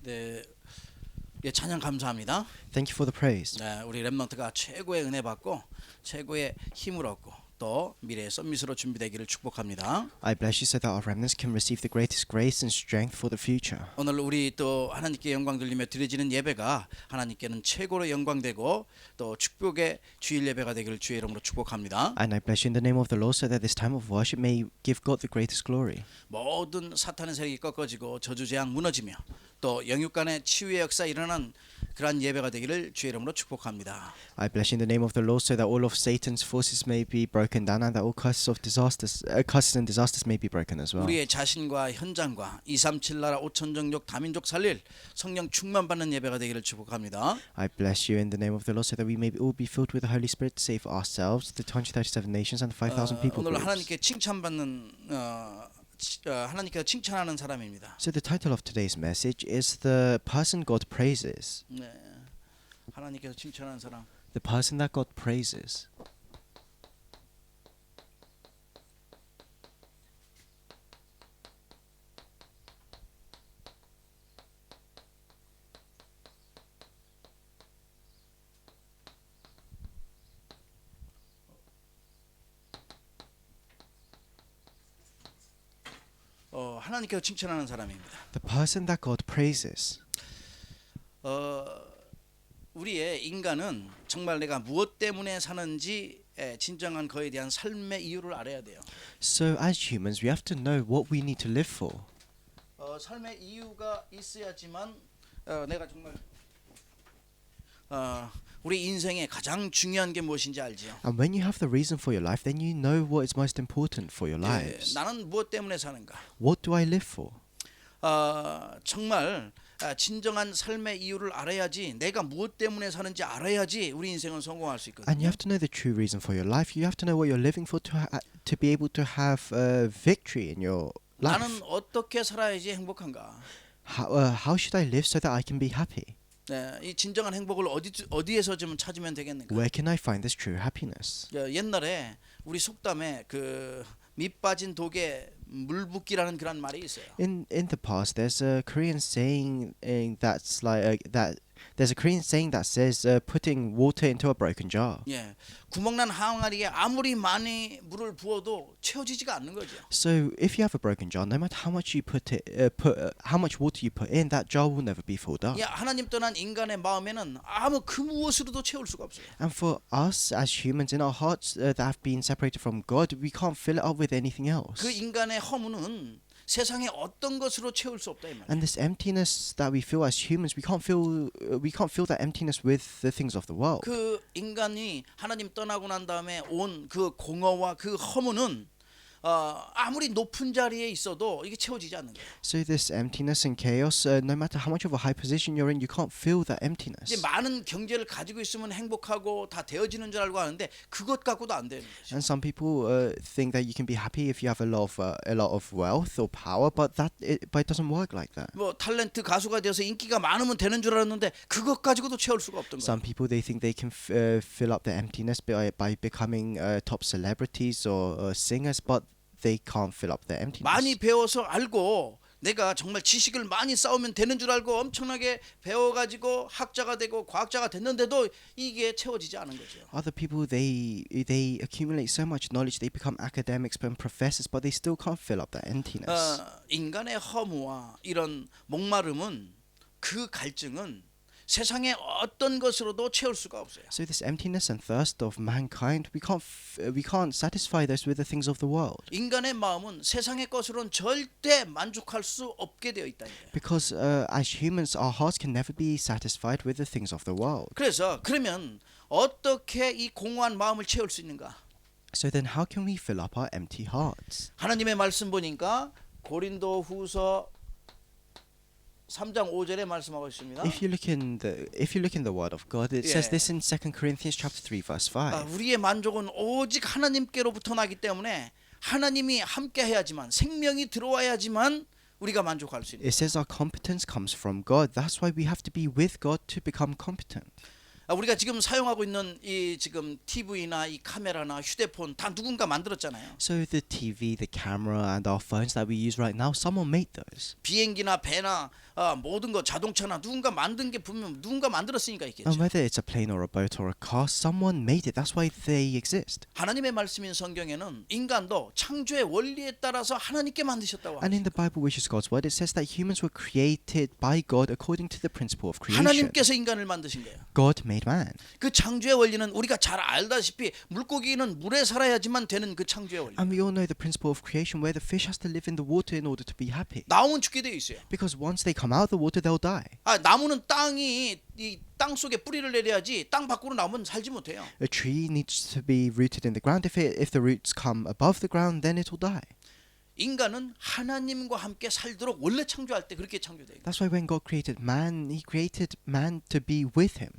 네, 예, 찬양 감사합니다. Thank you for the praise. 네, 우리 렘넌트가 최고의 은혜 받고 최고의 힘을 얻고 또 미래의 썸밋으로 준비되기를 축복합니다. I bless you so that our remnants can receive the greatest grace and strength for the future. 오늘 우리 또 하나님께 영광 돌리며 드려지는 예배가 하나님께는 최고로 영광되고 또 축복의 주일 예배가 되기를 주의 이름으로 축복합니다. And I bless you in the name of the Lord so that this time of worship may give God the greatest glory. 모든 사탄의 세력이 꺾어지고 저주 재앙 무너지며 또 영육 간의 치유의 역사 일어나는 그러한 예배가 되기를 주의 이름으로 축복합니다. I bless you in the name of the Lord so that all of Satan's forces may be broken down and that all curses and disasters may be broken as well. 우리의 자신과 현장과 237 나라 5천정족 다민족 살릴 성령 충만 받는 예배가 되기를 축복합니다. I bless you in the name of the Lord so that we may all be filled with the Holy Spirit to save ourselves, the 237 nations and the 5,000 people 오늘 groups. 하나님께 칭찬받는 하나님께서 칭찬하는 사람입니다. So the title of today's message is the person God praises. 네, 하나님께서 칭찬하는 사람. The person that God praises. 하나님께서 칭찬하는 사람입니다. The person that God praises. 우리의 인간은 정말 내가 무엇 때문에 사는지 진정한 거에 대한 삶의 이유를 알아야 돼요. So as humans, we have to know what we need to live for. 삶의 이유가 있어야지만 내가 정말 우리 인생의 가장 중요한 게 무엇인지 알지요. And when you have the reason for your life, then you know what is most important for your lives. 나는 무엇 때문에 사는가? What do I live for? 정말 진정한 삶의 이유를 알아야지 내가 무엇 때문에 사는지 알아야지 우리 인생은 성공할 수 있거든요. And you have to know the true reason for your life. You have to know what you're living for to be able to have victory in your life. 나는 어떻게 살아야지 행복한가? How should I live so that I can be happy? 네, 이 진정한 행복을 어디에서 좀 찾으면 되겠는가? Where can I find this true happiness? 옛날에 우리 속담에 그 밑 빠진 독에 물 붓기라는 그런 말이 있어요. In the past, there's a Korean saying that's like that. There's a Korean saying that says putting water into a broken jar. 예, 구멍난 항아리에 아무리 많이 물을 부어도 채워지지가 않는 거죠. So if you have a broken jar, no matter how much you how much water you put in, that jar will never be filled up. 야, 하나님 떠난 인간의 마음에는 아무 그 무엇으로도 채울 수가 없어요. And for us as humans in our hearts that have been separated from God, we can't fill it up with anything else. 그 인간의 허무는 세상의 어떤 것으로 채울 수 없다 이 말이에요. And this emptiness that we feel as humans, we can't fill that emptiness with the things of the world. 그 인간이 하나님 떠나고 난 다음에 온 그 공허와 그 허무는 아무리 높은 자리에 있어도 이게 채워지지 않는 거예요. So this emptiness and chaos, no matter how much of a high position you're in, you can't fill that emptiness. 이제 많은 경제를 가지고 있으면 행복하고 다 되어지는 줄 알고 하는데 그것 갖고도 안 되는 거죠. And some people think that you can be happy if you have a lot of wealth or power, but it doesn't work like that. 뭐 탤런트 가수가 되어서 인기가 많으면 되는 줄 알았는데 그것 가지고도 채울 수가 없던 거예요. Some people they think they can fill up the emptiness by becoming top celebrities or singers, but they can't fill up the emptiness. 많이 배워서 알고 내가 정말 지식을 많이 쌓으면 되는 줄 알고 엄청나게 배워가지고 학자가 되고 과학자가 됐는데도 이게 채워지지 않은 거죠. Other people they accumulate so much knowledge, they become academics and professors, but they still can't fill up that emptiness. 인간의 허무와 이런 목마름은 그 갈증은 세상의 어떤 것으로도 채울 수가 없어요. So this emptiness and thirst of mankind, we can't satisfy this with the things of the world. 인간의 마음은 세상의 것으로는 절대 만족할 수 없게 되어 있다는 거예요. Because as humans, our hearts can never be satisfied with the things of the world. 그러면 어떻게 이 공허한 마음을 채울 수 있는가? So then, how can we fill up our empty hearts? 하나님의 말씀 보니까 고린도후서 3장 5절에 말씀하고 있습니다. If you look in the Word of God, it says this in 2 Corinthians chapter 3 verse 5. 우리의 만족은 오직 하나님께로부터 나기 때문에 하나님이 함께 해야지만 생명이 들어와야지만 우리가 만족할 수 있는. It says our competence comes from God. That's why we have to be with God to become competent. 우리가 지금 사용하고 있는 이 지금 TV나 이 카메라나 휴대폰 다 누군가 만들었잖아요. So the TV, the camera, and our phones that we use right now, someone made those. 비행기나 배나 모든 거 자동차나 누군가 만든 게 분명 누군가 만들었으니까 있겠죠. And whether it's a plane or a boat or a car, someone made it. That's why they exist. 하나님의 말씀인 성경에는 인간도 창조의 원리에 따라서 하나님께 만드셨다고 And in 합니다. the Bible, which is God's word, it says that humans were created by God according to the principle of creation. 하나님께서 인간을 만드신 거예요. God made man. 그 창조의 원리는 우리가 잘 알다시피 물고기는 물에 살아야지만 되는 그 창조의 원리. And we all know the principle of creation where the fish has to live in the water in order to be happy. 나오면 죽게 돼 있어요. Because once they come out of the water, they'll die. 나무는 땅이 이 땅 속에 뿌리를 내려야지 땅 밖으로 나오면 살지 못해요. A tree needs to be rooted in the ground. If the roots come above the ground, then it'll die. 인간은 하나님과 함께 살도록 원래 창조할 때 그렇게 창조돼요. That's why when God created man, He created man to be with Him.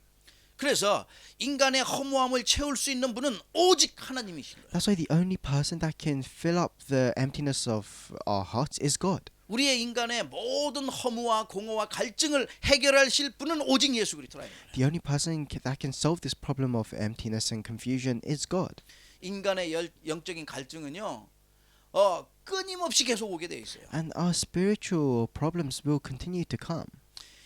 그래서 인간의 허무함을 채울 수 있는 분은 오직 하나님이신 거예요. That's why the only person that can fill up the emptiness of our hearts is God. 우리의 인간의 모든 허무와 공허와 갈증을 해결하실 분은 오직 예수 그리스도라는 거예요. The only person that can solve this problem of emptiness and confusion is God. 인간의 영적인 갈증은요, 끊임없이 계속 오게 돼 있어요. And our spiritual problems will continue to come.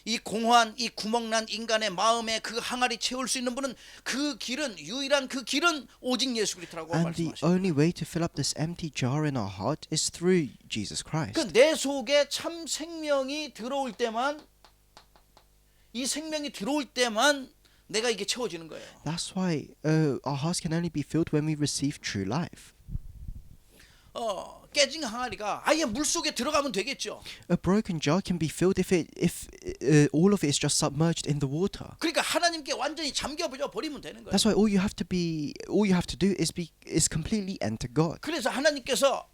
이 공허한 이 구멍난 인간의 마음에 그 항아리 채울 수 있는 분은 그 길은 유일한 그 길은 오직 예수 그리스도라고 And the 말씀하셨어요. only way to fill up this empty jar in our heart is through Jesus Christ. 그 내 속에 참 생명이 들어올 때만 이 생명이 들어올 때만 내가 이게 채워지는 거예요. That's why our hearts can only be filled when we receive true life. 깨진 항아리가 아예 물 속에 들어가면 되겠죠. A broken jar can be filled if all of it is just submerged in the water. 그러니까 하나님께 완전히 잠겨버려 버리면 되는 거예요. That's why all you have to do is completely enter God. 그래서 하나님께서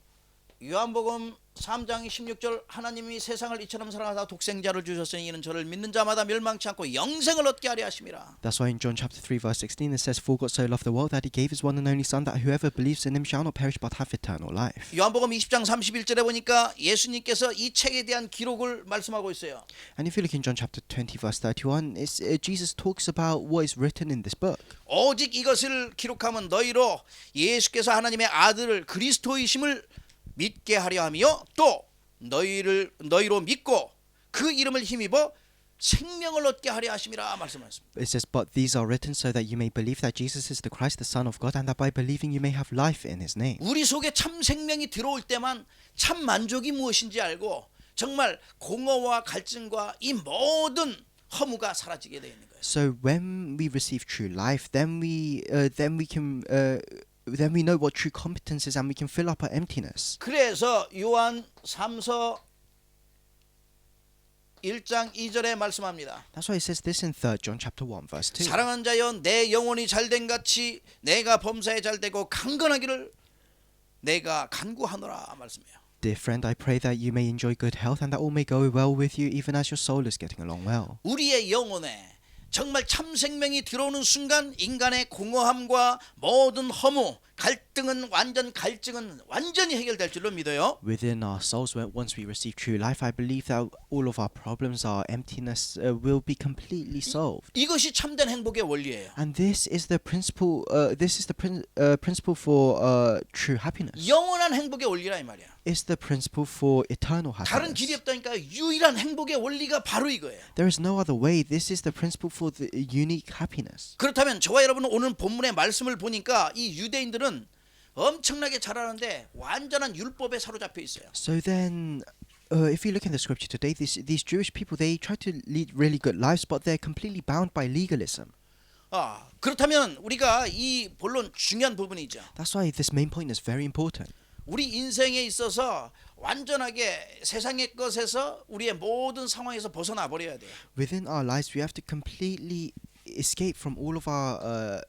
요한복음 3장 16절 하나님이 세상을 이처럼 사랑하사 독생자를 주셨으니 이는 저를 믿는 자마다 멸망치 않고 영생을 얻게 하려 하심이라. That's why in John chapter 3 verse 16 it says, For God so loved the world that he gave his one and only Son, that whoever believes in him shall not perish but have eternal life. 요한복음 20장 31절에 보니까 예수님께서 이 책에 대한 기록을 말씀하고 있어요. And if you look in John chapter 20 verse 31, Jesus talks about what is written in this book. 오직 이것을 기록하면 너희로 예수께서 하나님의 아들 그리스도이심을 믿게 하려 하며 또 너희로 믿고 그 이름을 힘입어 생명을 얻게 하려 하심이라 말씀하셨습니다. It says, But these are written so that you may believe that Jesus is the Christ, the Son of God, and that by believing you may have life in his name. 우리 속에 참 생명이 들어올 때만 참 만족이 무엇인지 알고 정말 공허와 갈증과 이 모든 허무가 사라지게 되어 있는 거예요. So when we receive true life, then we know what true competence is, and we can fill up our emptiness. 그래서 요한 3서 1장 2절에 말씀합니다. That's why it says this in 3 John chapter 1 verse 2. 사랑하는 자여 내 영혼이 잘된 같이 내가 범사에 잘되고 강건하기를 내가 간구하노라 말씀해요. Dear friend, I pray that you may enjoy good health and that all may go well with you, even as your soul is getting along well. 우리의 영혼에 정말 참 생명이 들어오는 순간 인간의 공허함과 모든 허무, 갈증은 완전히 해결될 줄로 믿어요. Within our souls, once we receive true life, I believe that all of our problems, our emptiness, will be completely solved. 이것이 참된 행복의 원리예요. And this is the principle. This is the principle for true happiness. 영원한 행복의 원리라 이 말이야. It's the principle for eternal 다른 길이 happiness. 없다니까 유일한 행복의 원리가 바로 이거예요. There is no other way. This is the principle for the unique happiness. 그렇다면 저와 여러분은 오늘 본문의 말씀을 보니까 이 유대인들은 엄청나게 잘하는데 완전한 율법에 사로잡혀 있어요. So then, if you look in the scripture today, these Jewish people, they try to lead really good lives, but they're completely bound by legalism. 그렇다면 우리가 이 본론 중요한 부분이죠. That's why this main point is very important. 우리 인생에 있어서 완전하게 세상의 것에서 우리의 모든 상황에서 벗어나 버려야 돼요. Within our lives, we have to completely escape from all of our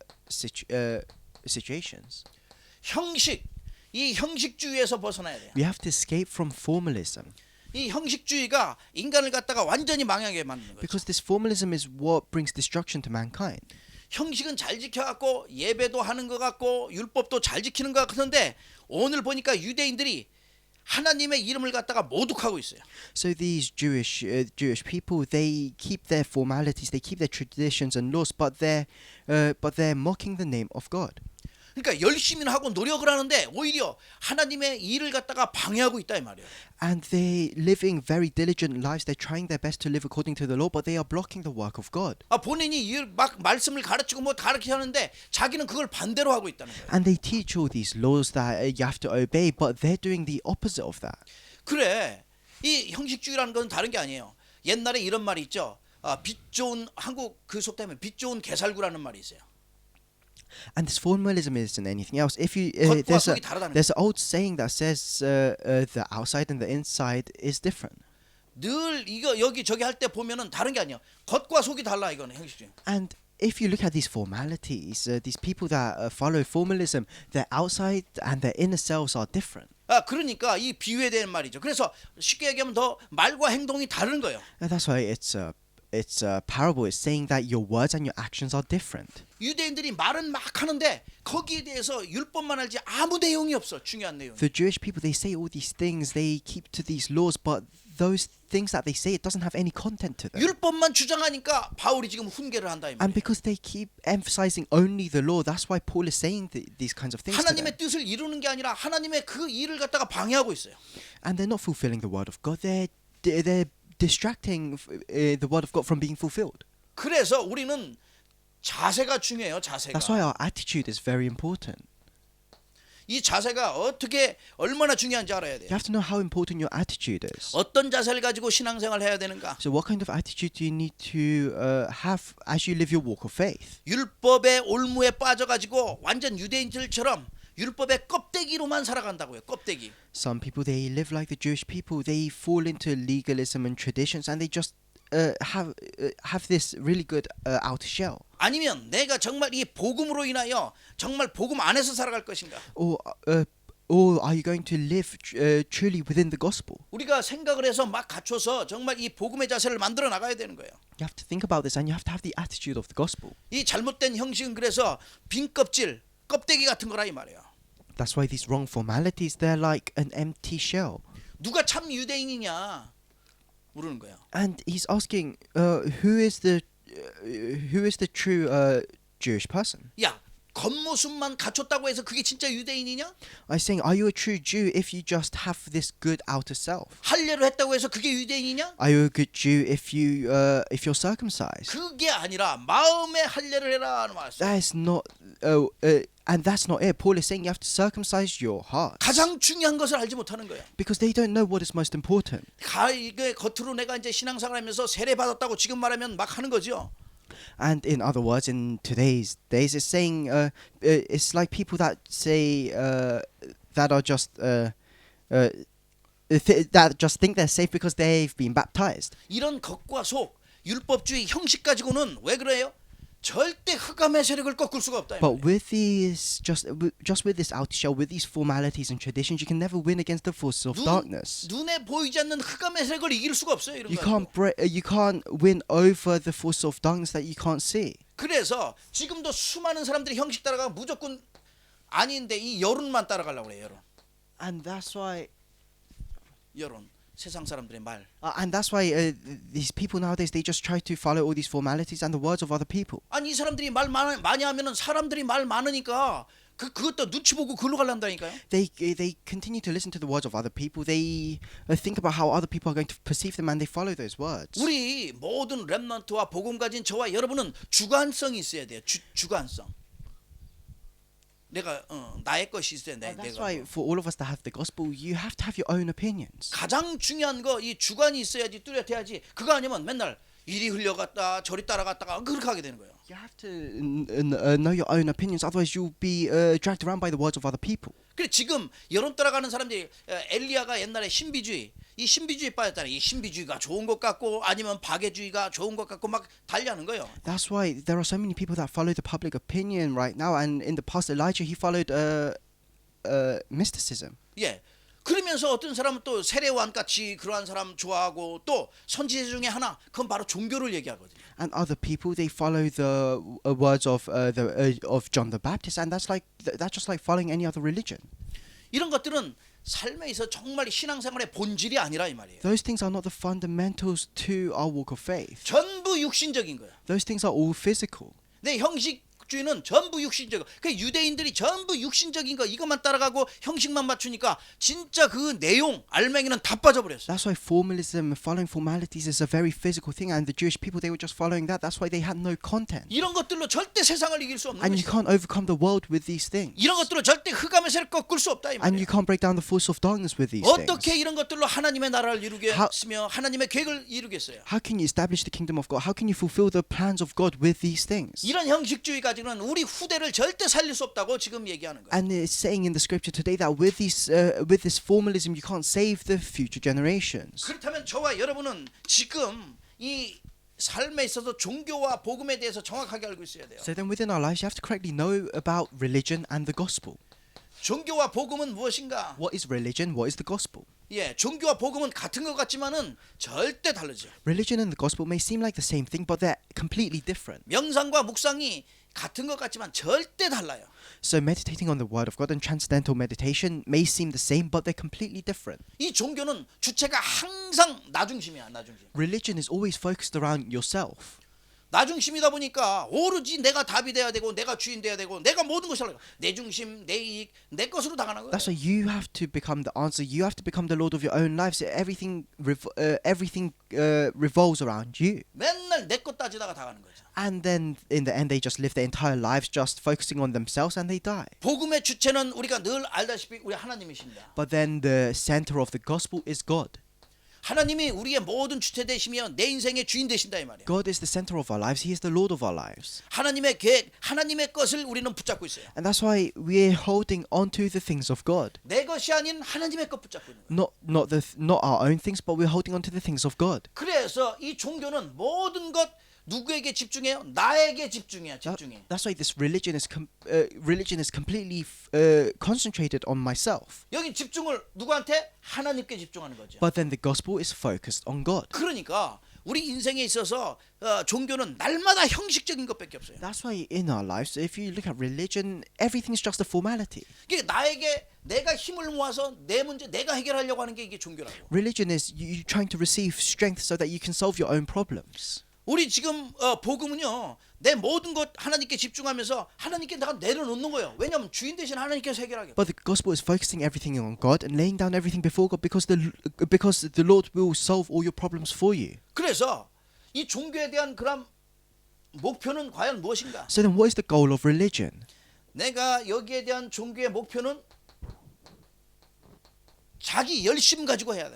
situations. 이 형식주의에서 벗어나야 돼요. We have to escape from formalism. 이 형식주의가 인간을 갖다가 완전히 망하게 만드는 거죠. Because this formalism is what brings destruction to mankind. 형식은 잘 지켜갖고 예배도 하는 것 같고 율법도 잘 지키는 것 같은데 오늘 보니까 유대인들이 하나님의 이름을 갖다가 모독하고 있어요. So these Jewish people, they keep their formalities, they keep their traditions and laws, but they're mocking the name of God. 그러니까 열심히 하고 노력을 하는데 오히려 하나님의 일을 갖다가 방해하고 있다 이 말이에요. And they living very diligent lives. They're trying their best to live according to the law, but they are blocking the work of God. 본인이 막 말씀을 가르치고 뭐 가르치게 하는데 자기는 그걸 반대로 하고 있다는 거예요. And they teach all these laws that you have to obey, but they're doing the opposite of that. 그래, 이 형식주의라는 건 다른 게 아니에요. 옛날에 이런 말이 있죠. 빛 좋은 한국 그 속담에 빛 좋은 개살구라는 말이 있어요. And this formalism isn't anything else. If you 겉과 there's 속이 다르다는 an old saying that says the outside and the inside is different. 늘 이거 여기 저기 할 때 보면은 다른 게 아니야. 겉과 속이 달라 이거는 형식주의. And if you look at these formalities, these people that follow formalism, their outside and their inner selves are different. 그러니까 이 비유에 대한 말이죠. 그래서 쉽게 얘기하면 더 말과 행동이 다른 거예요. And that's why it's a parable. It's saying that your words and your actions are different. 유대인들이 말은 막 하는데 거기에 대해서 율법만 알지 아무 내용이 없어. 중요한 내용. The Jewish people, they say all these things, they keep to these laws, but those things that they say, it doesn't have any content to them. 율법만 주장하니까 바울이 지금 훈계를 한다 이 And 말이에요. because they keep emphasizing only the law, that's why Paul is saying these kinds of things to them. 하나님의 뜻을 이루는 게 아니라 하나님의 그 일을 갖다가 방해하고 있어요. And they're not fulfilling the word of God. They're distracting the word of God from being fulfilled. 그래서 우리는 자세가 중요해요. That's 자세가. why our attitude is very important. 이 자세가 어떻게 얼마나 중요한지 알아야 돼요. You have to know how important your attitude is. 어떤 자세를 가지고 신앙생활을 해야 되는가? So what kind of attitude do you need to have as you live your walk of faith? 율법의 올무에 빠져가지고 완전 유대인들처럼 율법의 껍데기로만 살아간다고요. 껍데기. Some people, they live like the Jewish people. They fall into legalism and traditions, and they just have this really good outer shell. 아니면 내가 정말 이 복음으로 인하여 정말 복음 안에서 살아갈 것인가? Or are you going to live truly within the gospel? 우리가 생각을 해서 막 갖춰서 정말 이 복음의 자세를 만들어 나가야 되는 거예요. You have to think about this, and you have to have the attitude of the gospel. 이 잘못된 형식은 그래서 빈 껍데기 같은 거라 이 말이에요. That's why these wrong formalities, they're like an empty shell. 누가 참 유대인이냐 물으는 거예요. And he's asking, who is the true Jewish person? 야, 겉모습만 갖췄다고 해서 그게 진짜 유대인이냐? I'm saying, are you a true Jew if you just have this good outer self? 할례를 했다고 해서 그게 유대인이냐? Are you a good Jew if you're circumcised? 그게 아니라 마음의 할례를 해라는 말씀. That's not, and that's not it. Paul is saying you have to circumcise your heart 가장 중요한 것을 알지 못하는 거예요. because they don't know what is most important. 이게 겉으로 내가 이제 신앙생활하면서 세례 받았다고 지금 말하면 막 하는 거죠. And in other words, in today's days, it's saying it's like people that say that are just that just think they're safe because they've been baptized. 이런 겉과 속 율법주의 형식 가지고는 왜 그래요? 절대 흑암의 세력을 꺾을 수가 없다. But with these, just with this outer shell, with these formalities and traditions, you can never win against the forces of darkness. 눈에 보이지 않는 흑암의 세력을 이길 수가 없어요. 이런 You 거. you can't win over the forces of darkness that you can't see. 그래서 지금도 수많은 사람들이 형식 따라가 무조건 아닌데 이 여론만 따라가려고 그래요. And that's why. 여론. 세상 사람들의 말. And that's why these people nowadays, they just try to follow all these formalities and the words of other people. 아니 이 사람들이 말 많이 하면은 사람들이 말 많으니까 그것도 눈치 보고 글로 갈란다니까요. They continue to listen to the words of other people. They think about how other people are going to perceive them, and they follow those words. 우리 모든 렘넌트와 복음 가진 저와 여러분은 주관성이 있어야 돼요. 주관성. 내가 나의 것이 있어야 돼. That's 내가. why for all of us that have the gospel, you have to have your own opinions. 가장 중요한 거 이 주관이 있어야지 뚜렷해야지. 그거 아니면 맨날 이리 흘려갔다 저리 따라갔다가 그렇게 하게 되는 거예요. You have to know your own opinions, otherwise you'll be dragged around by the words of other people. 그래 지금 여론 따라가는 사람들이 엘리야가 옛날에 신비주의 이 신비주의 빠졌잖아요. 이 신비주의가 좋은 것 같고 아니면 박애주의가 좋은 것 같고 막 달리하는 거예요. That's why there are so many people that follow the public opinion right now, and in the past Elijah, he followed mysticism. 예. 그러면서 어떤 사람은 또 세례요한 같이 그러한 사람 좋아하고 또 선지자 중에 하나 그건 바로 종교를 얘기하거든요. And other people, they follow the words of of John the Baptist, and that's just like following any other religion. 이런 것들은 삶에 있어 정말 신앙생활의 본질이 아니라 이 말이에요. Those things are not the fundamentals to our walk of faith. 전부 육신적인 거예요. Those things are all physical. 내 형식주의는 전부 육신적. 그 유대인들이 전부 육신적인 거 이것만 따라가고 형식만 맞추니까 진짜 그 내용 알맹이는 다 빠져버렸어요. That's why formalism, following formalities, is a very physical thing. And the Jewish people, they were just following that. That's why they had no content. 이런 것들로 절대 세상을 이길 수 없는 And you 것이다. can't overcome the world with these things. 이런 것들로 절대 흑암의 세를 꺾을 수 없다 이 And 말이에요. you can't break down the force of darkness with these 어떻게 things. 이런 것들로 하나님의 나라를 이루겠으며 하나님의 계획을 이루겠어요? How can you establish the kingdom of God? How can you fulfill the plans of God with these things? 이런 형식주의 가지고는 우리 후대를 절대 살릴 수 없다고 지금 얘기하는 거예요. And it's saying in the scripture today that with this formalism, you can't save the future generations. 그렇다면 저와 여러분은 지금 이 삶에 있어서 종교와 복음에 대해서 정확하게 알고 있어야 돼요. So then within our lives, you have to correctly know about religion and the gospel. 종교와 복음은 무엇인가? What is religion? What is the gospel? 예, 종교와 복음은 같은 것 같지만은 절대 다르죠. Religion and the gospel may seem like the same thing, but they're completely different. 명상과 묵상이 같은 것 같지만 절대 달라요. So meditating on the word of God and transcendental meditation may seem the same, but they're completely different. 이 종교는 주체가 항상 나 중심이야, 나 중심. Religion is always focused around yourself. 나 중심이다 보니까 오로지 내가 답이 돼야 되고 내가 주인 돼야 되고 내가 모든 것을 하려고 내 중심, 내 이익, 내 것으로 당하는 거예요. That's why you have to become the answer. You have to become the Lord of your own lives. Everything revolves around you. 맨날 내 것 따지다가 당하는 거죠. And then in the end, they just live their entire lives just focusing on themselves, and they die. 복음의 주체는 우리가 늘 알다시피 우리 하나님이십니다. But then the center of the gospel is God. 하나님이 우리의 모든 주체 되시며 내 인생의 주인 되신다 이 말이에요. God is the center of our lives. He is the Lord of our lives. 하나님의 계획, 하나님의 것을 우리는 붙잡고 있어요. And that's why we're holding on to the things of God. 내 것이 아닌 하나님의 것 붙잡고 있는 거예요. Not our own things, but we're holding on to the things of God. 그래서 이 종교는 모든 것 누구에게 집중해요? 나에게 집중해요. 집중해. That's why this religion is completely concentrated on myself. 여기 집중을 누구한테? 하나님께 집중하는 거죠. But then the gospel is focused on God. 그러니까 우리 인생에 있어서 종교는 날마다 형식적인 것밖에 없어요. That's why in our lives, if you look at religion, everything's just a formality. 이게 나에게 내가 힘을 모아서 내 문제 내가 해결하려고 하는 게 이게 종교라고. Religion is you trying to receive strength so that you can solve your own problems. 우리 지금 복음은요. 내 모든 것 하나님께 집중하면서 하나님께 내가 내려놓는 거예요. 왜냐하면 주인 대신 하나님께서 해결하겠고. But the gospel is focusing everything on God and laying down everything before God because the Lord will solve all your problems for you. 그래서 이 종교에 대한 그런 목표는 과연 무엇인가? So then what is the goal of religion? 내가 여기에 대한 종교의 목표는 자기 열심 가지고 해야 돼.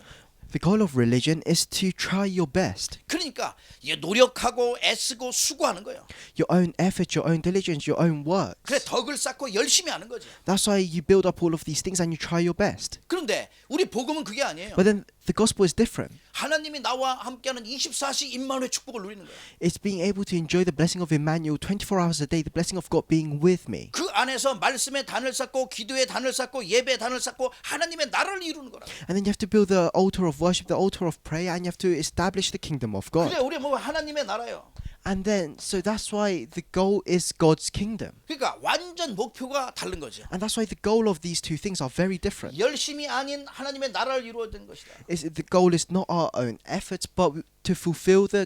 The goal of religion is to try your best. 그러니까 노력하고 애쓰고 수고하는 거예요. Your own effort, your own diligence, your own work. 그래 덕을 쌓고 열심히 하는 거지. That's why you build up all of these things and you try your best. 그런데 우리 복음은 그게 아니에요. But then the gospel is different. 하나님이 나와 함께하는 24시 임마누엘 축복을 누리는 거예요. It's being able to enjoy the blessing of Emmanuel 24 hours a day, the blessing of God being with me. 그 안에서 말씀의 단을 쌓고 기도의 단을 쌓고 예배의 단을 쌓고 하나님의 나라를 이루는 거라고. And then you have to build the altar of worship, the altar of prayer, and you have to establish the kingdom of God. 그래 우리 뭐 하나님의 나라요. And then, so that's why the goal is God's kingdom. 그러니까 완전 목표가 다른 거죠. And that's why the goal of these two things are very different. 열심이 아닌 하나님의 나라를 이루어야 되는 것이다. The goal is not our own efforts, but to fulfill to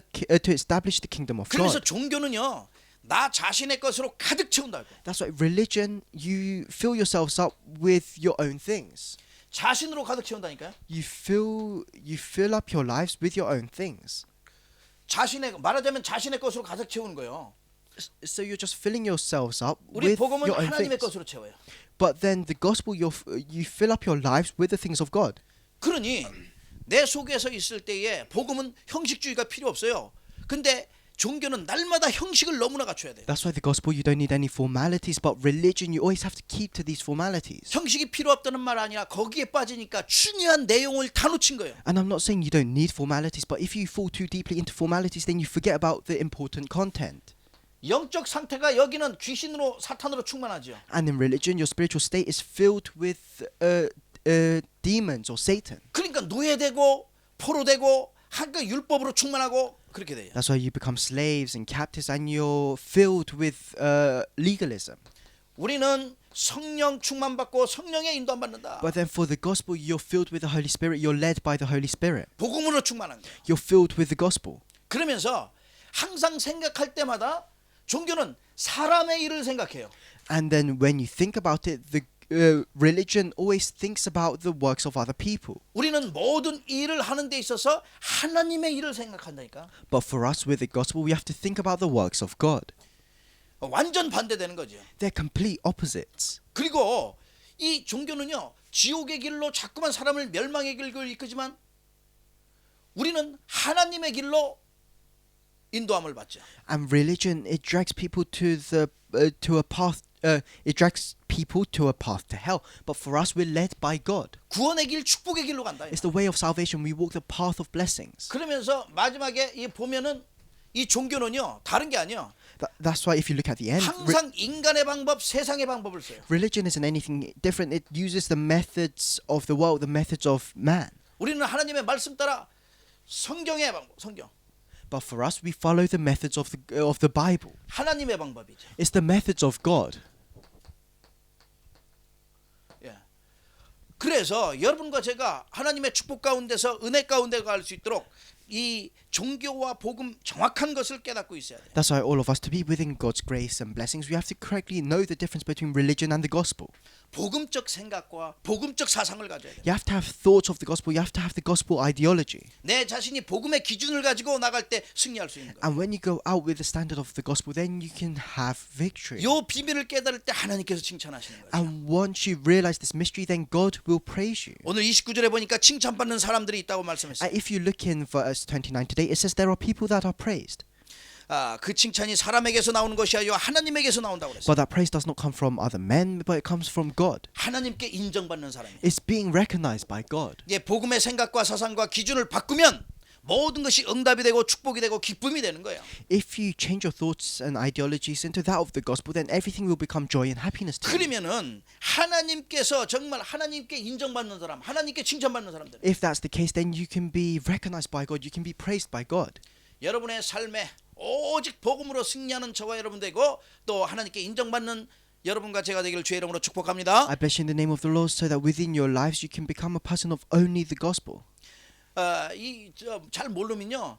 establish the kingdom of 그래서 God. 종교는요. 나 자신의 것으로 가득 채운다고. That's why religion, you fill yourselves up with your own things. 자신으로 가득 채운다니까요. You fill up your lives with your own things. 말하자면 자신의 것으로 가득 채우는 거예요. So you're just filling yourselves up 우리 with 복음은 your own 하나님의 things. 것으로 채워요. But then the gospel, you fill up your lives with the things of God. 그러니 내 속에서 있을 때에 복음은 형식주의가 필요 없어요. 근데 종교는 날마다 형식을 너무나 갖춰야 돼요. That's why the gospel, you don't need any formalities, but religion, you always have to keep to these formalities. 형식이 필요 없다는 말 아니라 거기에 빠지니까 중요한 내용을 다 놓친 거예요. And I'm not saying you don't need formalities, but if you fall too deeply into formalities, then you forget about the important content. 영적 상태가 여기는 귀신으로 사탄으로 충만하죠. And in religion, your spiritual state is filled with demons or Satan. 그러니까 노예되고 포로되고 한껏 율법으로 충만하고 그렇게 돼요. That's why you become slaves and captives, and you're filled with legalism. 우리는 성령 충만받고 성령의 인도함 받는다. But then for the gospel, you're filled with the Holy Spirit. You're led by the Holy Spirit. 복음으로 충만한 거예요. You're filled with the gospel. 그러면서 항상 생각할 때마다 종교는 사람의 일을 생각해요. And then when you think about it, the religion always thinks about the works of other people. 우리는 모든 일을 하는 데 있어서 하나님의 일을 생각한다니까. But for us with the gospel, we have to think about the works of God. 완전 반대되는 거죠. They're complete opposites. 그리고 이 종교는요, 지옥의 길로 자꾸만 사람을 멸망의 길로 이끄지만 우리는 하나님의 길로 인도함을 받죠. And religion, it drags people to a path. It drags people to a path to hell. But for us, we're led by God. 구원의 길, 축복의 길로 간다. It's the way of salvation. We walk the path of blessings. 그러면서 마지막에 이 보면은 이 종교는요, 다른 게 아니야. That's why if you look at the end, 항상 인간의 방법, 세상의 방법을 써요. religion isn't anything different. It uses the methods of the world, the methods of man. 우리는 하나님의 말씀 따라 성경의 방법, 성경. But for us, we follow the methods of the Bible. 하나님의 방법이죠. It's the methods of God. 예. 그래서 여러분과 제가 하나님의 축복 가운데서 은혜 가운데 갈 수 있도록 이 종교와 복음 정확한 것을 깨닫고 있어야 돼요. That's why all of us, to be within God's grace and blessings, we have to correctly know the difference between religion and the gospel. 복음적 생각과 복음적 사상을 가져야 돼요. You have to have thoughts of the gospel. You have to have the gospel ideology. 내 자신이 복음의 기준을 가지고 나갈 때 승리할 수 있는 거예요. And when you go out with the standard of the gospel, then you can have victory. 요 비밀을 깨달을 때 하나님께서 칭찬하시는 거예요. And once you realize this mystery, then God will praise you. 오늘 29절에 보니까 칭찬받는 사람들이 있다고 말씀했어요. And if you look in verse 29 today, it says there are people that are praised. 그 칭찬이 사람에게서 나오는 것이 아니라 하나님에게서 나온다고 그랬어요. But that praise does not come from other men, but it comes from God. 하나님께 인정받는 사람이에요. It's being recognized by God. 예, 복음의 생각과 사상과 기준을 바꾸면 모든 것이 응답이 되고 축복이 되고 기쁨이 되는 거예요. If you change your thoughts and ideologies into that of the gospel, then everything will become joy and happiness to you. 그러면은 하나님께서 정말 하나님께 인정받는 사람, 하나님께 칭찬받는 사람들. If that's the case, then you can be recognized by God. You can be praised by God. 여러분의 삶에 오직 복음으로 승리하는 저와 여러분 되고 또 하나님께 인정받는 여러분과 제가 되기를 주의 이름으로 축복합니다. I bless you in the name of the Lord, so that within your lives you can become a person of only the gospel. 잘 모르면요,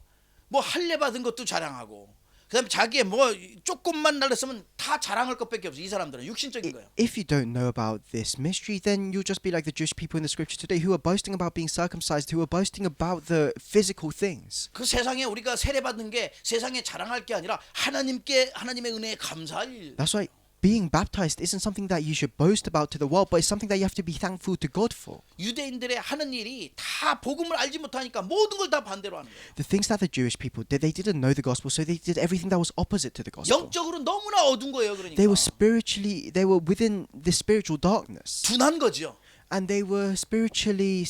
뭐 할례 받은 것도 자랑하고, 그다음에 자기의 뭐 조금만 날렸으면 다 자랑할 것밖에 없어. 이 사람들은 육신적인 거예요. If you don't know about this mystery, then you'll just be like the Jewish people in the scripture today, who are boasting about being circumcised, who are boasting about the physical things. 그 세상에 우리가 세례 받는 게 세상에 자랑할 게 아니라 하나님의 은혜에 감사할 일. That's why being baptized isn't something that you should boast about to the world, but it's something that you have to be thankful to God for. 유대인들의 하는 일이 다 복음을 알지 못하니까 모든 걸 다 반대로 하는 거예요. The things that the Jewish people did, they didn't know the gospel, so they did everything that was opposite to the gospel. 영적으로 너무나 어두운 거예요. 그러니까 They were within the spiritual darkness. 둔한 거죠. And they were spiritually,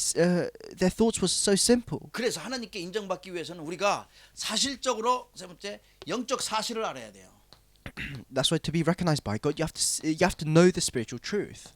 their thoughts were so simple. 그래서 하나님께 인정받기 위해서는 우리가 사실적으로 세 번째 영적 사실을 알아야 돼요. That's why to be recognized by God, you have to know the spiritual truth.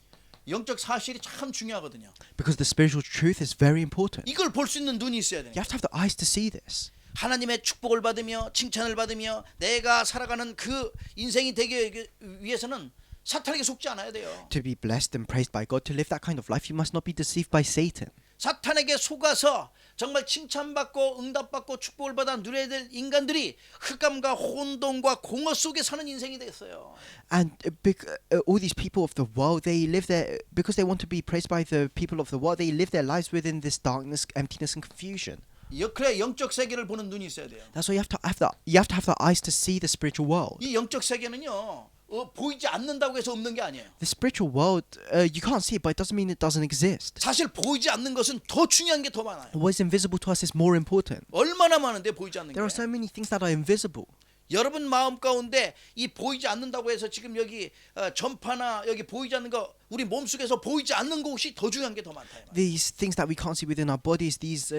영적 사실이 참 중요하거든요. Because the spiritual truth is very important. 이걸 볼 수 있는 눈이 있어야 돼요. You have to have the eyes to see this. 하나님의 축복을 받으며 칭찬을 받으며 내가 살아가는 그 인생이 되기 위해서는 사탄에게 속지 않아야 돼요. To be blessed and praised by God, to live that kind of life, you must not be deceived by Satan. 사탄에게 속아서 정말 칭찬받고 응답받고 축복을 받아 누려야 될 인간들이 흑암과 혼돈과 공허 속에 사는 인생이 됐어요. And all these people of the world, they live there because they want to be praised by the people of the world. They live their lives within this darkness, emptiness, and confusion. 그래 영적 세계를 보는 눈이 있어야 돼요. That's why you have to have the eyes to see the spiritual world. 이 영적 세계는요. 보이지 않는다고 해서 없는 게 아니에요. The spiritual world, you can't see it, but it doesn't mean it doesn't exist. 사실 보이지 않는 것은 더 중요한 게 더 많아요. What is invisible to us is more important. 얼마나 많은데 보이지 않는 게. There are so many things that are invisible. 여러분 마음 가운데 이 보이지 않는다고 해서 지금 여기 전파나 여기 보이지 않는 거 우리 몸속에서 보이지 않는 것이 더 중요한 게 더 많다. These things that we can't see within our bodies, this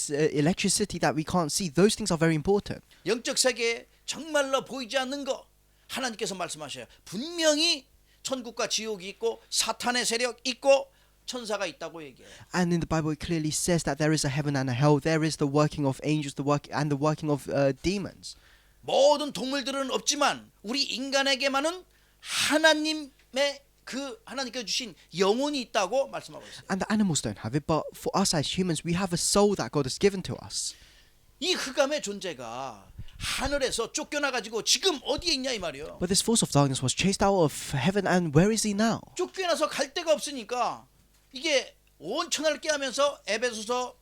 electricity that we can't see, those things are very important. 영적 세계에 정말로 보이지 않는 거 하나님께서 말씀하셔요. 분명히 천국과 지옥이 있고 사탄의 세력 있고 천사가 있다고 얘기해요. And in the Bible it clearly says that there is a heaven and a hell. There is the working of angels, the working of demons. 모든 동물들은 없지만 우리 인간에게만은 하나님의 그 하나님께서 주신 영혼이 있다고 말씀하고 있어요. And the animals don't have it, but for us as humans, we have a soul that God has given to us. 이 흑암의 존재가 하늘에서 쫓겨나가지고 지금 어디에 있냐 이 말이에요. But this force of darkness was chased out of heaven, and where is he now? 쫓겨나서 갈 데가 없으니까 이게 온 천하를 깨하면서 에베소서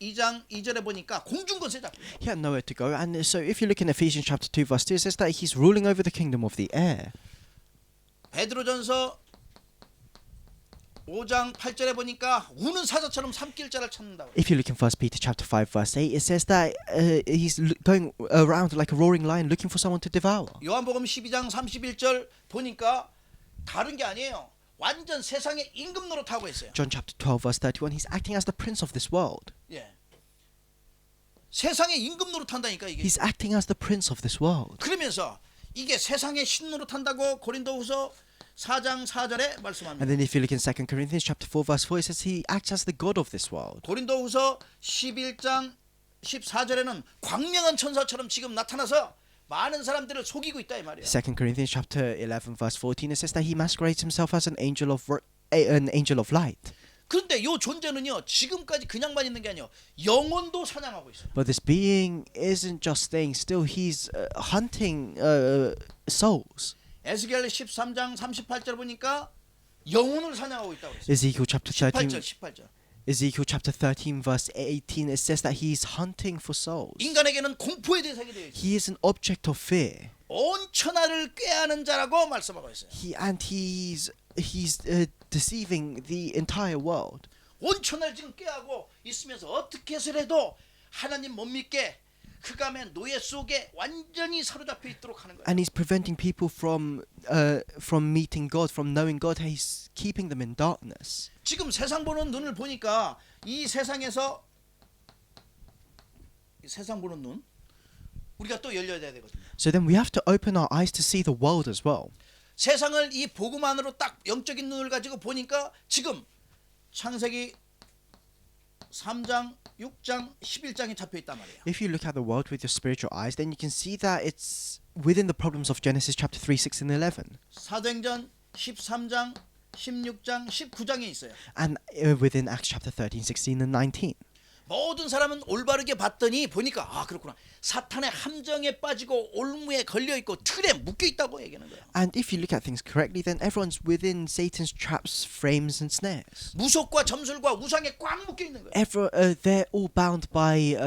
2장 2절에 보니까 공중권세 잡고 He had nowhere to go, and so if you look in Ephesians chapter 2 verse 2, it says that he's ruling over the kingdom of the air. 베드로전서 5장 8절에 보니까 우는 사자처럼 삼킬자를 찾는다고. If you look in 1 Peter chapter 5 verse 8, it says that he's going around like a roaring lion looking for someone to devour. 요한복음 12장 31절 보니까 다른 게 아니에요. 완전 세상의 임금 노릇하고 있어요. John chapter 12 verse 31, he's acting as the prince of this world. 예. 세상의 임금 노릇한다니까 이게. He's acting as the prince of this world. 그러면서 이게 세상의 신 노릇한다고 고린도후서 4장 4절에 말씀합니다. And then if you look in 2 Corinthians chapter 4 verse 4, it says he acts as the god of this world. 고린도후서 11장 14절에는 광명한 천사처럼 지금 나타나서 많은 사람들을 속이고 있다 이 말이에요. 2 Corinthians chapter 11 verse 14, it says that he masquerades himself as an angel of light. 그런데 이 존재는요 지금까지 그냥만 있는 게 아니에요. 영혼도 사냥하고 있어요. But this being isn't just staying still, he's hunting souls. 에스겔 13장 38절 보니까 영혼을 사냥하고 있다고 그랬어요. Ezekiel chapter 13 18절. Ezekiel chapter 13 verse 18, it says that he's hunting for souls. 인간에게는 공포의 대상이 되어 있어요. He is an object of fear. 온 천하를 꾀하는 자라고 말씀하고 있어요. He's deceiving the entire world. 온 천하를 지금 꾀하고 있으면서 어떻게 해서라도 하나님 못 믿게 흑암의 노예 속에 완전히 사로잡혀 있도록 하는 거예요. And he's preventing people from meeting God, from knowing God. He's keeping them in darkness. 지금 세상 보는 눈을 보니까 이 세상에서 세상 보는 눈 우리가 또 열려야 되거든요. So then we have to open our eyes to see the world as well. 세상을 이 복음 안으로 딱 영적인 눈을 가지고 보니까 지금 창세기 3장, 6장, 11장에 잡혀 있단 말이에요. If you look at the world with your spiritual eyes, then you can see that it's within the problems of Genesis chapter 3, 6, and 11. 사도행전 13장, 16장, 19장에 있어요. And within Acts chapter 13, 16, and 19. 모든 사람은 올바르게 봤더니 보니까 아 그렇구나. 사탄의 함정에 빠지고 올무에 걸려 있고 틀에 묶여 있다고 얘기하는 거예요. And if you look at things correctly, then everyone's within Satan's traps, frames, and snares. 무속과 점술과 우상에 꽉 묶여 있는 거예요. They're all bound by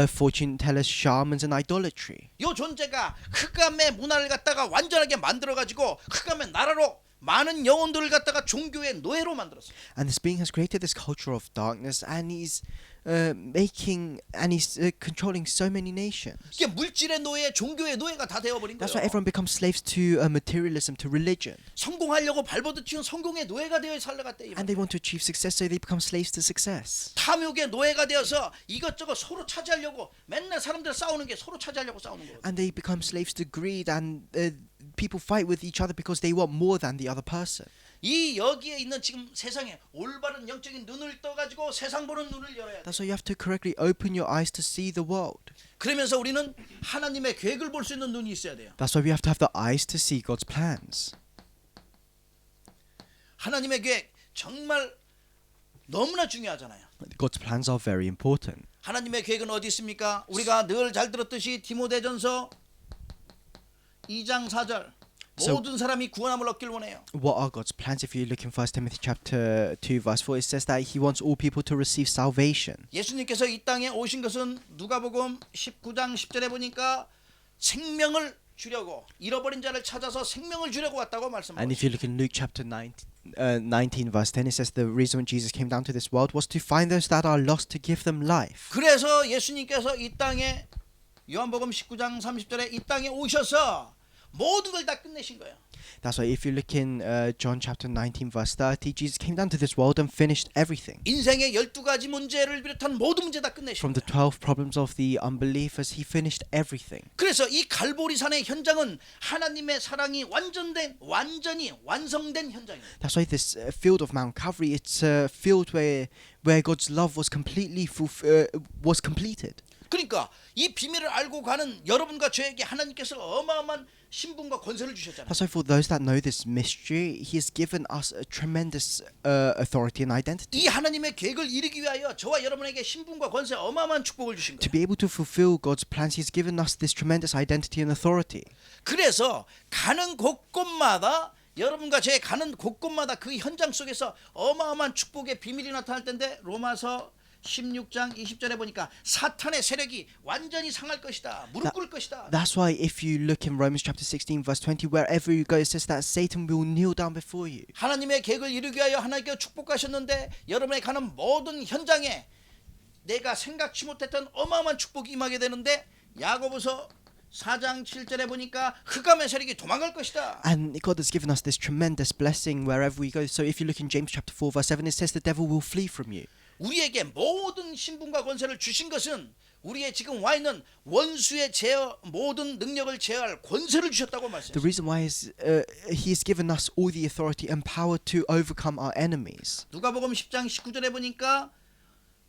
fortune tellers, shamans, and idolatry. 이 존재가 흑암의 문화를 갖다가 완전하게 만들어 가지고 흑암의 나라로 많은 영혼들을 갖다가 종교의 노예로 만들었어요. And this being has created this culture of darkness, and he's controlling so many nations. 이게 물질의 노예, 종교의 노예가 다 되어버린 That's why 거예요. everyone becomes slaves to materialism, to religion. 성공하려고 발버둥 치는 성공의 노예가 되어 살아갔대. And they want to achieve success, so they become slaves to success. 탐욕의 노예가 되어서 이것저것 서로 차지하려고 맨날 사람들 싸우는 게 서로 차지하려고 싸우는 거예요. And they become slaves to greed, and people fight with each other because they want more than the other person. 이 여기에 있는 지금 세상에 올바른 영적인 눈을 떠가지고 세상 보는 눈을 열어야 돼. That's why you have to correctly open your eyes to see the world. 그러면서 우리는 하나님의 계획을 볼 수 있는 눈이 있어야 돼요. That's why we have to have the eyes to see God's plans. 하나님의 계획 정말 너무나 중요하잖아요. God's plans are very important. 하나님의 계획은 어디 있습니까? 우리가 늘 잘 들었듯이 디모데전서 2장 4절 So- 모든 사람이 구원함을 얻길 원해요. What are God's plans? If you look in 1 Timothy chapter 2 verse 4, it says that he wants all people to receive salvation. 예수님께서 이 땅에 오신 것은 누가복음 19장 10절에 보니까 생명을 주려고 잃어버린 자를 찾아서 생명을 주려고 왔다고 And 말씀하고 if you look in Luke chapter 19 verse 10, it says the reason Jesus came down to this world was to find those that are lost, to give them life. 그래서 예수님께서 이 땅에 요한복음 19장 30절에 이 땅에 오셔서 모든 걸 다 끝내신 거예요. That's why if you look in John chapter 19 verse 30, Jesus came down to this world and finished everything. 인생의 12가지 문제를 비롯한 모든 문제 다 끝내신 From the 거예요. 12 problems of the unbelievers, he finished everything. 그래서 이 갈보리산의 현장은 하나님의 사랑이 완전히 완성된 현장입니다. That's why this field of Mount Calvary, it's a field where God's love was completely was completed. 그러니까 이 비밀을 알고 가는 여러분과 저에게 하나님께서 어마어마한 신분과 권세를 주셨잖아요. That's why for those that know this mystery, He has given us a tremendous authority and identity. 이 하나님의 계획을 이루기 위하여 저와 여러분에게 신분과 권세 어마어마한 축복을 주신 To 거예요. be able to fulfill God's plans, He's given us this tremendous identity and authority. 그래서 가는 곳곳마다 여러분과 제 가는 곳곳마다 그 현장 속에서 어마어마한 축복의 비밀이 나타날 텐데 로마서 16장 20절에 보니까 사탄의 세력이 완전히 상할 것이다. 무릎 꿇을 것이다. That's why if you look in Romans chapter 16 verse 20, wherever you go, it says that Satan will kneel down before you. 하나님의 계획을 이루기 위하여 하나님께서 축복하셨는데 여러분의 가는 모든 현장에 내가 생각지 못했던 어마어마한 축복이 임하게 되는데 야고보서 4장 7절에 보니까 흑암의 세력이 도망갈 것이다. And God has given us this tremendous blessing wherever we go. So if you look in James chapter 4 verse 7, it says the devil will flee from you. 우리에게 모든 신분과 권세를 주신 것은 우리의 지금 와 있는 원수의 제어 모든 능력을 제어할 권세를 주셨다고 The 말씀했어요. reason why is He has given us all the authority and power to overcome our enemies. 누가복음 10장 19절에 보니까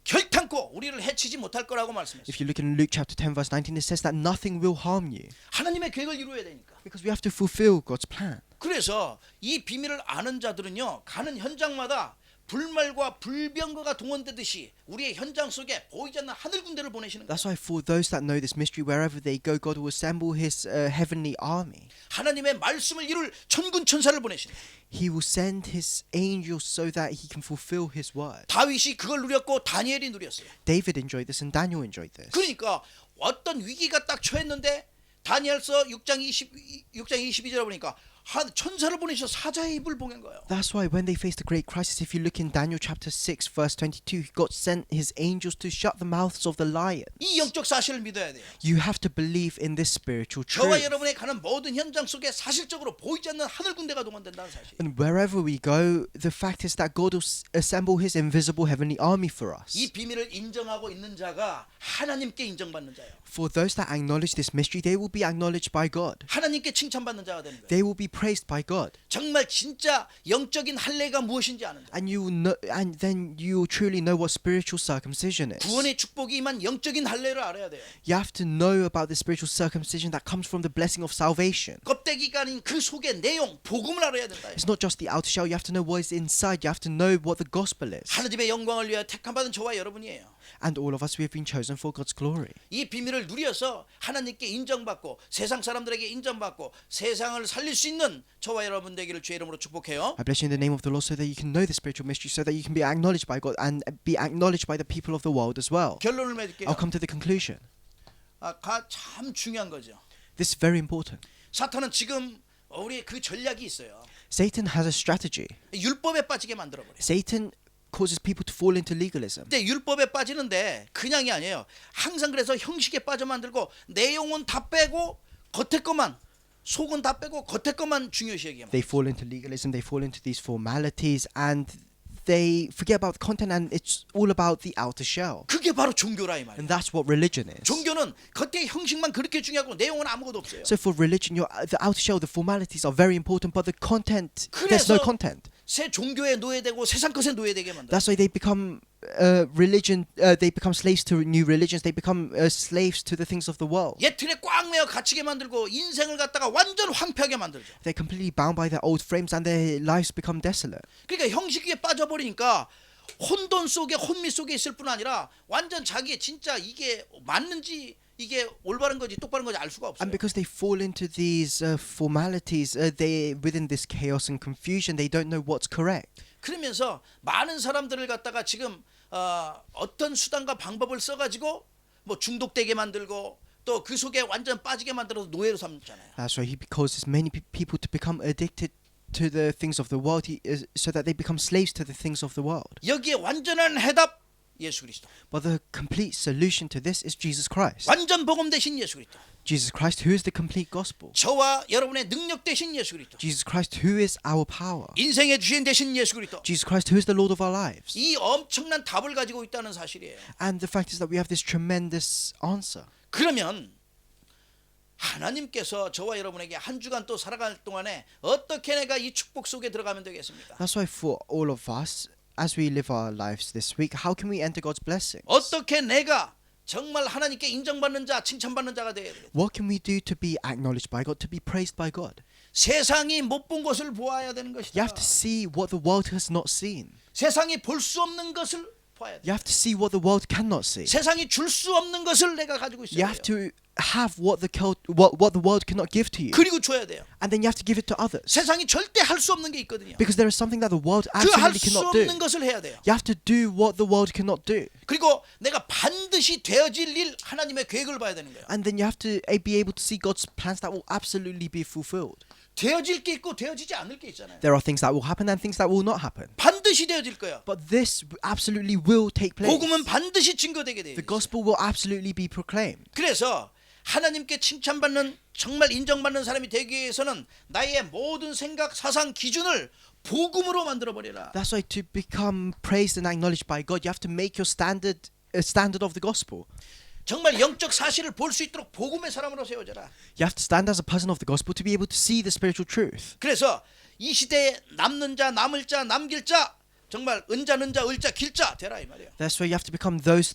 결탄코 우리를 해치지 못할 거라고 말씀했어요. If you look in Luke chapter 10 verse 19, it says that nothing will harm you 하나님의 계획을 이루어야 되니까. because we have to fulfill God's plan. 그래서 이 비밀을 아는 자들은요 가는 현장마다 불말과 불병거가 동원되듯이 우리의 현장 속에 보이지 않는 하늘 군대를 보내시는 거예요. That's why for those that know this mystery, wherever they go, God will assemble His heavenly army. 하나님의 말씀을 이룰 천군 천사를 보내시는 거예요. He will send His angels so that He can fulfill His word. 다윗이 그걸 누렸고 다니엘이 누렸어요. David enjoyed this and Daniel enjoyed this. 그러니까 어떤 위기가 딱 처했는데 다니엘서 6장 22절에 보니까 천사를 보내셔 사자의 입을 봉한 거예요. That's why when they faced a great crisis, if you look in Daniel chapter 6 verse 22, God sent His angels to shut the mouths of the lion. 이 영적 사실을 믿어야 돼요. You have to believe in this spiritual 저와 truth. 여러분의 가는 모든 현장 속에 사실적으로 보이지 않는 하늘 군대가 동원된다는 사실. And wherever we go, the fact is that God will assemble His invisible heavenly army for us. 이 비밀을 인정하고 있는 자가 하나님께 인정받는 자예요. For those that acknowledge this mystery, they will be acknowledged by God. 하나님께 칭찬받는 자가 되는 거예요. They will be praised by God. 정말 진짜 영적인 할례가 무엇인지 아는 자. And you will know, and then you will truly know what spiritual circumcision is. 구원의 축복이 임한 영적인 할례를 알아야 돼요. You have to know about the spiritual circumcision that comes from the blessing of salvation. 껍데기가 아닌 그 속의 내용, 복음을 알아야 된다. It's not just the outer shell. You have to know what is inside. You have to know what the gospel is. 하나님의 영광을 위하여 택함받은 저와 여러분이에요. And all of us, we have been chosen for God's glory. 이 비밀을 누려서 하나님께 인정받고 세상 사람들에게 인정받고 세상을 살릴 수 있는 저와 여러분 되기를 주의 이름으로 축복해요. I bless you in the name of the Lord so that you can know the spiritual mystery, so that you can be acknowledged by God and be acknowledged by the people of the world as well. 결론을 맺을게요. I'll come to the conclusion. 참 중요한 거죠. This is very important. 사탄은 지금 우리의 그 전략이 있어요. Satan has a strategy. 율법에 빠지게 만들어버려요. Satan causes people to fall into legalism. 근데 율법에 빠지는데 그냥이 아니에요. 항상 그래서 형식에 빠져 만들고 내용은 다 빼고 겉에 것만 속은 다 빼고 겉에 것만 중요시 여기만. They fall into legalism, they fall into these formalities, and they forget about the content, and it's all about the outer shell. 그게 바로 종교라 이 말이에요. And that's what religion is. 종교는 겉의 형식만 그렇게 중요하고 내용은 아무것도 없어요. So for religion, the outer shell, the formalities are very important, but the content, there's no 그래서 content. 새 종교에 노예되고 세상 것에 노예되게 만들어요. That's why they become religion. They become slaves to new religions. They become slaves to the things of the world. 옛 틀에 꽉 매어 갇히게 만들고 인생을 갖다가 완전 황폐하게 만들죠. They're completely bound by their old frames, and their lives become desolate. 그러니까 형식에 빠져버리니까 혼돈 속에 혼미 속에 있을 뿐 아니라 완전 자기의 진짜 이게 맞는지 이게 올바른 건지 똑바른 건지 알 수가 없어요. And because they fall into these formalities, they within this chaos and confusion, they don't know what's correct. 그러면서 많은 사람들을 갖다가 지금 어떤 수단과 방법을 써가지고 뭐 중독되게 만들고 또 그 속에 완전 빠지게 만들어서 노예로 삼잖아요. That's why he causes many people to become addicted to the things of the world, so that they become slaves to the things of the world. 여기에 완전한 해답 예수 그리스도. But the complete solution to this is Jesus Christ. 완전 복음 되신 예수 그리스도. Jesus Christ, who is the complete gospel. 저와 여러분의 능력 되신 예수 그리스도. Jesus Christ, who is our power. 인생의 주인 되신 예수 그리스도. Jesus Christ, who is the Lord of our lives. 이 엄청난 답을 가지고 있다는 사실이에요. And the fact is that we have this tremendous answer. 그러면 하나님께서 저와 여러분에게 한 주간 또 살아갈 동안에 어떻게 내가 이 축복 속에 들어가면 되겠습니까? That's why for all of us, as we live our lives this week, how can we enter God's blessings? 어떻게 내가 정말 하나님께 인정받는 자, 칭찬받는 자가 되어야 돼요. What can we do to be acknowledged by God, to be praised by God? 세상이 못 본 것을 보아야 되는 You 것이다. have to see what the world has not seen. 세상이 볼 수 없는 것을 봐야 돼. You have to see what the world cannot see. 세상이 줄 수 없는 것을 내가 가지고 You 있어야 have 돼요. to have what the world cannot give to you, 그리고 줘야 돼요. and then you have to give it to others. 세상이 절대 할 수 없는 게 있거든요. Because there is something that the world 그 할 absolutely 수 cannot do. 없는 것을 해야 돼요. You have to do what the world cannot do, 그리고 내가 반드시 되어질 일 하나님의 계획을 봐야 되는 거예요. and then you have to be able to see God's plans that will absolutely be fulfilled. 되어질 게 있고 되어지지 않을 게 있잖아요. There are things that will happen and things that will not happen, 반드시 되어질 거예요. but this absolutely will take place. 복음은 반드시 증거되게 돼요. The gospel will absolutely be proclaimed. 그래서 하나님께 칭찬받는 정말 인정받는 사람이 되기 위해서는 나의 모든 생각, 사상, 기준을 복음으로 만들어 버려라. That's why to become praised and acknowledged by God, you have to make your standard a standard of the gospel. 정말 영적 사실을 볼 수 있도록 복음의 사람으로 세워져라. You have to stand as a person of the gospel to be able to see the spiritual truth. 그래서 이 시대에 남는 자, 남을 자, 남길 자, 정말 은자, 는자, 을자, 길자 되라 이 말이에요. That's why you have to become those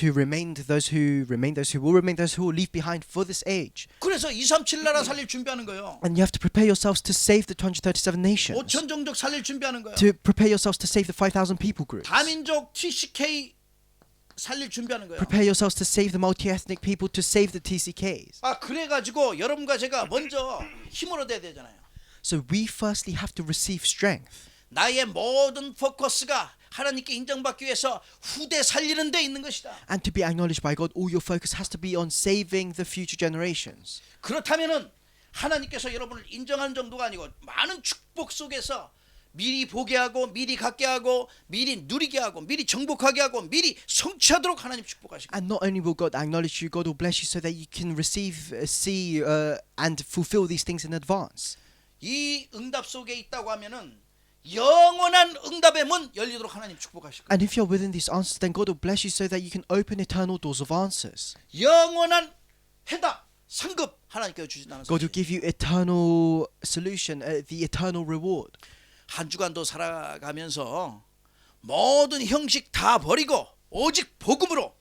who remained, those who remain, those who will remain, those who will leave behind for this age. 그래서 237 나라 살릴 준비하는 거예요. And you have to prepare yourselves to save the 237 nations. 5천 종족 살릴 준비하는 거예요. To prepare yourselves to save the 5,000 people groups. 다민족 TCK 살릴 준비하는 거예요. Prepare yourselves to save the multi-ethnic people, to save the TCKs. 아 그래가지고 여러분과 제가 먼저 힘을 얻어야 되잖아요. So we firstly have to receive strength. 나의 모든 포커스가 하나님께 인정받기 위해서 후대 살리는 데 있는 것이다. And to be acknowledged by God, all your focus has to be on saving the future generations. 그렇다면은 하나님께서 여러분을 인정하는 정도가 아니고 많은 축복 속에서 미리 보게 하고 미리 갖게 하고 미리 누리게 하고 미리 정복하게 하고 미리 성취하도록 하나님 축복하시고. And not only will God acknowledge you, God will bless you so that you can receive, see, and fulfill these things in advance. 이 응답 속에 있다고 하면은 영원한 응답의 문 열리도록 하나님 축복하시고. And if you're within these answers, then God will bless you so that you can open eternal doors of answers. 영원한 해답, 상급 하나님께서 주신다는 God will 소리. give you eternal solution, the eternal reward. 한 주간도 살아가면서 모든 형식 다 버리고 오직 복음으로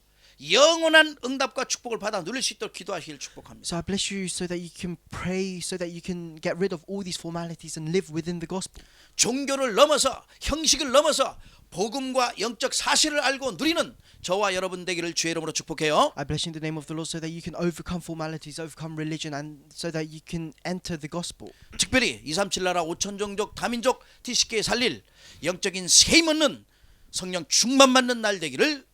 영원한 응답과 축복을 받아 누릴 수 있도록 기도하시길 축복합니다. So I bless you so that you can pray, so that you can get rid of all these formalities and live within the gospel. 종교를 넘어서 형식을 넘어서 복음과 영적 사실을 알고 누리는 저와 여러분 되기를 주의 이름으로 축복해요. I bless you in the name of the Lord so that you can overcome formalities, overcome religion, and so that you can enter the gospel. 특별히 237 나라 5천 종족 다민족 TCK에 살릴 영적인 세임 얻는 성령 충만 받는 날 되기를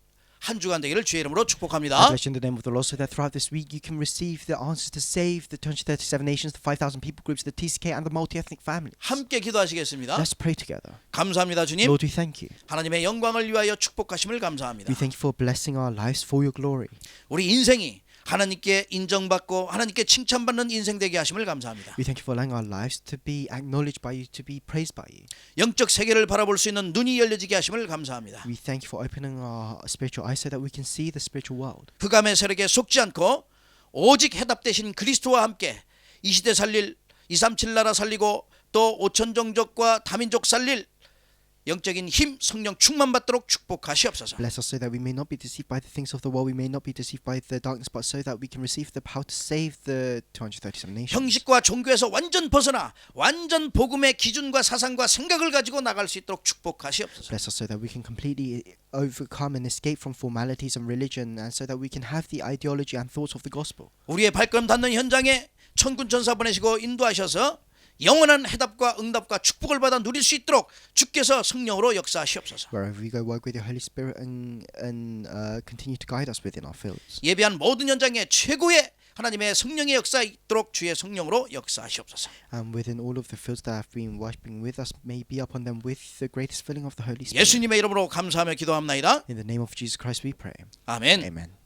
한 주간 되기를 주의 이름으로 I 축복합니다. bless you in the name of the Lord so that throughout this week you can receive the answers to save the 237 nations, the 5,000 people groups, the TCK, and the multi-ethnic families. 함께 기도하시겠습니다. Let's pray together. 감사합니다 주님. Lord, we thank you. 하나님의 영광을 위하여 축복하심을 감사합니다. We thank you for blessing our lives for your glory. 우리 인생이 하나님께 인정받고 하나님께 칭찬받는 인생 되게 하심을 감사합니다. We thank you for allowing our lives to be acknowledged by you, to be praised by you. 영적 세계를 바라볼 수 있는 눈이 열려지게 하심을 감사합니다. We thank you for opening our spiritual eyes so that we can see the spiritual world. 흑암의 세력에 속지 않고 오직 해답되신 그리스도와 함께 이 시대 살릴 237 나라 살리고 또 5천 종족과 다민족 살릴 영적인 힘 성령 충만 받도록 축복하시옵소서. Bless us so that we may not be deceived by the things of the world, we may not be deceived by the darkness, but so that we can receive the power to save the 237 nations. 형식과 종교에서 완전 벗어나 완전 복음의 기준과 사상과 생각을 가지고 나갈 수 있도록 축복하시옵소서. Bless us so that we can completely overcome and escape from formalities and religion, and so that we can have the ideology and thoughts of the gospel. 우리의 발걸음 닿는 현장에 천군 천사 보내시고 인도하셔서 영원한 해답과 응답과 축복을 받아 누릴 수 있도록 주께서 성령으로 역사하시옵소서. Wherever we go, work with your Holy Spirit and continue to guide us within our fields. 예배한 모든 현장에 최고의 하나님의 성령의 역사 있도록 주의 성령으로 역사하시옵소서. And within all of the fields that have been worshiping with us, may be upon them with the greatest filling of the Holy Spirit. 예수님의 이름으로 감사하며 기도합나이다. In the name of Jesus Christ we pray. 아멘. Amen.